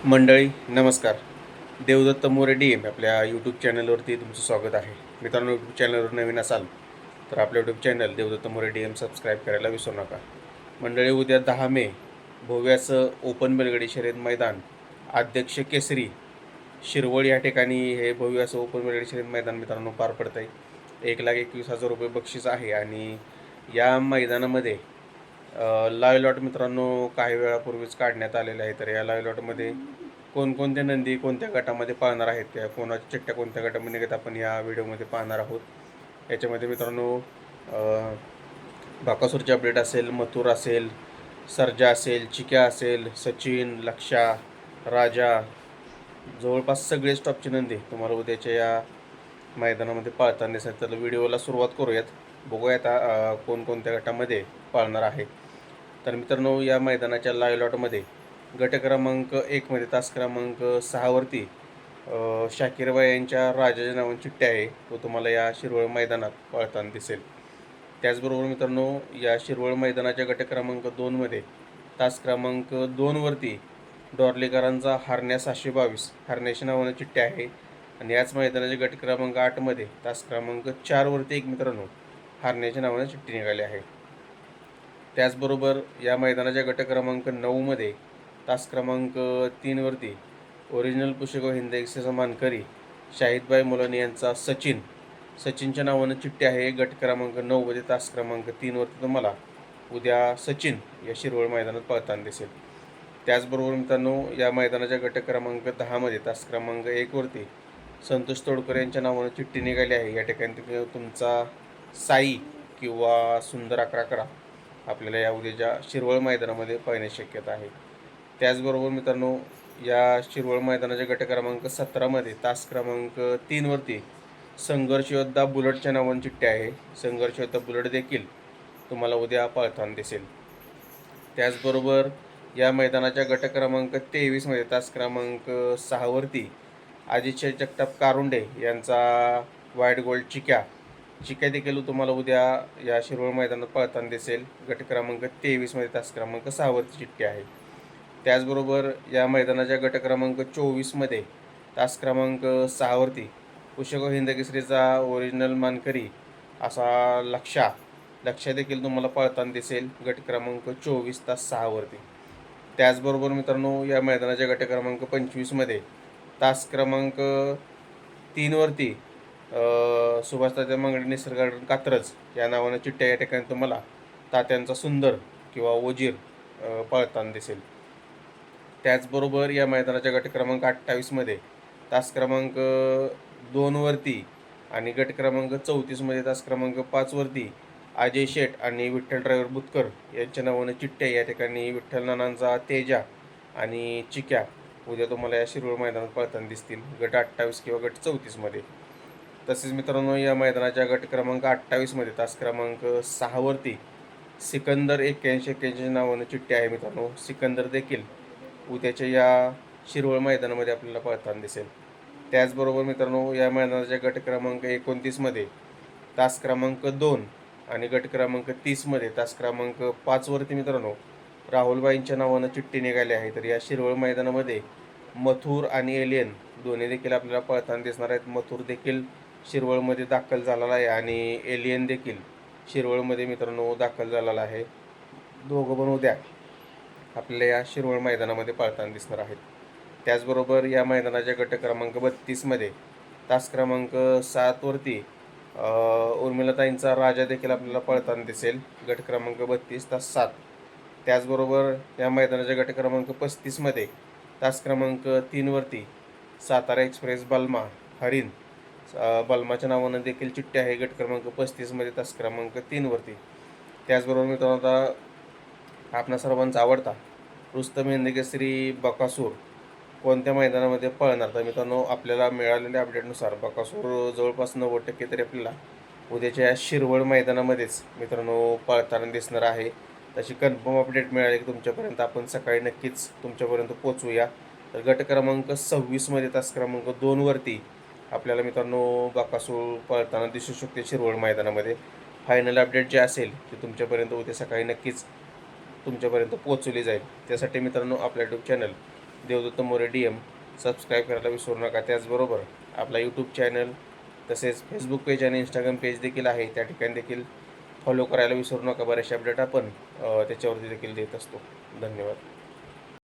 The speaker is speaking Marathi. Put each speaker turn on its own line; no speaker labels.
मंडळी नमस्कार. देवदत्त मोरे डी एम आपल्या यूट्यूब चॅनलवरती तुमचं स्वागत आहे. मित्रांनो, यूट्यूब चॅनलवर नवीन असाल तर आपल्या YouTube channel Devdatta More D M subscribe करायला विसरू नका. मंडळी, उद्या 10 मे भोव्याचं ओपन बैलगाडी शर्यत मैदान अध्यक्ष केसरी शिरवळ या ठिकाणी हे भव्य असं ओपन बैलगाडी शर्यत मैदान मित्रांनो पार पडत आहे. 1,21,000 रुपये बक्षीस आहे आणि या मैदानामध्ये लाईव्ह लॉट मित्रांनो काही वेळापूर्वीच काढण्यात आलेले आहे. तर या लाईव्ह लॉटमध्ये कोणकोणते नंदी कोणत्या गटामध्ये पाळणार आहेत, त्या कोणाच्या चिठ्ठ्या कोणत्या गटामध्ये निघत आपण या व्हिडिओमध्ये पाहणार आहोत. याच्यामध्ये मित्रांनो बाकासूरची अपडेट असेल, मथुर असेल, सर्जा असेल, चिक्या असेल, सचिन, लक्षा, राजा, जवळपास सगळे स्टॉपचे नंदी तुम्हाला उद्याच्या या मैदानामध्ये पाळताना दिसतात. तर व्हिडिओला सुरुवात करूयात. बघूयात कोणकोणत्या गटामध्ये पाळणार आहे. तर मित्रांनो, या मैदानाच्या लाईव्ह लॉटमध्ये गट क्रमांक 1मध्ये तास क्रमांक 6वरती शाकीरबाई यांच्या राजाच्या नावाची चिठ्ठी आहे, तो तुम्हाला या शिरवळ मैदानात पळताना दिसेल. त्याचबरोबर मित्रांनो, या शिरवळ मैदानाच्या गट क्रमांक 2मध्ये तास क्रमांक 2वरती डॉर्लेकरांचा हरण्या 722 हरण्याच्या नावानं चिठ्ठी आहे. आणि याच मैदानाच्या गट क्रमांक 8मध्ये तास क्रमांक 4वरती एक मित्रांनो हरण्याच्या नावानं चिठ्ठी निघाली आहे. त्याचबरोबर या मैदानाच्या गट क्रमांक 9मध्ये तास क्रमांक 3वरती ओरिजिनल पुशेगाव हिंद एक्सेचा मानकरी शाहिदबाई मुलानी यांचा सचिनच्या नावानं चिठ्ठी आहे. गट क्रमांक 9मध्ये तास क्रमांक 3वरती तुम्हाला उद्या सचिन या शिरवळ मैदानात पळताना दिसेल. त्याचबरोबर मित्रांनो, या मैदानाच्या गट क्रमांक 10मध्ये तास क्रमांक 1वरती संतोष तोडकर यांच्या नावानं चिठ्ठी निघाली आहे. या ठिकाणी तुमचा साई किंवा सुंदर 11 आपल्याला या उद्याच्या शिरवळ मैदानामध्ये पाहण्याची शक्यता आहे. त्याचबरोबर मित्रांनो, या शिरवळ मैदानाच्या गट क्रमांक 17मध्ये तास क्रमांक 3वरती संघर्ष योद्धा बुलटच्या नावानं चिठ्ठी आहे. संघर्ष योद्धा बुलट देखील तुम्हाला उद्या पळताना दिसेल. त्याचबरोबर या मैदानाच्या गट क्रमांक 23मध्ये तास क्रमांक 6वरती अजितशे जगताप कारुंडे यांचा व्हाईट गोल्ड चिक्या देखील तुम्हाला उद्या या शिरवळ मैदानात पळताना दिसेल. गट क्रमांक 23मध्ये तास क्रमांक 6वरती चिठ्ठी आहे. त्याचबरोबर या मैदानाच्या गट क्रमांक 24मध्ये तास क्रमांक 6वरती पुशेगाव हिंदकेसरीचा ओरिजिनल मानकरी असा लक्षा देखील तुम्हाला पळताना दिसेल गट क्रमांक 24 तास 6वरती. त्याचबरोबर मित्रांनो, या मैदानाच्या गट क्रमांक 25मध्ये तास क्रमांक 3वरती सुभाष तात्या मांगडे निसर्ग गार्डन कात्रज या नावानं चिठ्ठ्या या ठिकाणी तुम्हाला तात्यांचा सुंदर किंवा वजीर पळताना दिसेल. त्याचबरोबर या मैदानाच्या गट क्रमांक 28मध्ये तास क्रमांक 2वरती आणि गट क्रमांक 34मध्ये तास क्रमांक 5वरती अजय शेठ आणि विठ्ठल ड्रायव्हर बुतकर यांच्या नावानं चिठ्ठ्या या ठिकाणी विठ्ठल नानांचा तेजा आणि चिक्या उद्या तुम्हाला या शिरवळ मैदानात पळताना दिसतील गट 28 किंवा गट 34मध्ये. तसेच मित्रांनो, या मैदानाच्या गट क्रमांक 28मध्ये तास क्रमांक 6वरती सिकंदर 81 नावानं चिठ्ठी आहे. मित्रांनो, सिकंदर देखील उद्याच्या या शिरवळ मैदानामध्ये आपल्याला पळताना दिसेल. त्याचबरोबर मित्रांनो, या मैदानाच्या गट क्रमांक 29मध्ये तास क्रमांक 2 आणि गट क्रमांक 30मध्ये तास क्रमांक 5वरती मित्रांनो राहुलबाईंच्या नावानं चिठ्ठी निघाली आहे. तर या शिरवळ मैदानामध्ये मथुर आणि एलियन दोन्ही देखील आपल्याला पळताना दिसणार आहेत. मथुर देखील शिरवळमध्ये दाखल झालेला आहे आणि एलियन देखील शिरवळमध्ये मित्रांनो दाखल झालेला आहे. दोघं पण उद्या आपल्याला या शिरवळ मैदानामध्ये पळताना दिसणार आहेत. त्याचबरोबर या मैदानाच्या गट क्रमांक 32मध्ये तास क्रमांक 7वरती उर्मिलाताईंचा राजा देखील आपल्याला पळताना दिसेल गट क्रमांक 32 तास 7. त्याचबरोबर या मैदानाच्या गट क्रमांक 35मध्ये तास क्रमांक 3वरती सातारा एक्सप्रेस बल्मा हरिण बल्माच्या नावानं देखील चिठ्ठी आहे गट क्रमांक 35मध्ये तास क्रमांक 3वरती. त्याचबरोबर मित्रांनो, आता आपणा सर्वांचा आवडता रुस्तम हिंदकेसरी बकासूर कोणत्या मैदानामध्ये पळणार. तर मित्रांनो, आपल्याला मिळालेल्या अपडेटनुसार बकासूर जवळपास 90% तरी आपल्याला उद्याच्या या शिरवळ मैदानामध्येच मित्रांनो पळताना दिसणार आहे. तशी कन्फर्म अपडेट मिळाली की तुमच्यापर्यंत आपण सकाळी नक्कीच तुमच्यापर्यंत पोचवूया. तर गट क्रमांक 26मध्ये तास क्रमांक 2वरती आपल्याला मित्रांनो बकासूर पळताना दिसू शकते शिरवळ मैदानामध्ये. फायनल अपडेट जे असेल ते तुमच्यापर्यंत उद्या सकाळी नक्कीच तुमच्यापर्यंत पोहोचवली जाईल. त्यासाठी मित्रांनो, आपल्या YouTube channel Devdatta More DM subscribe करायला विसरू नका. त्याचबरोबर आपला यूट्यूब चॅनल तसेच फेसबुक पेज आणि इंस्टाग्राम पेज देखील आहे, त्या ठिकाणी देखील फॉलो करायला विसरू नका. बरेचसे अपडेट आपण त्याच्यावरती देखील देत असतो. धन्यवाद.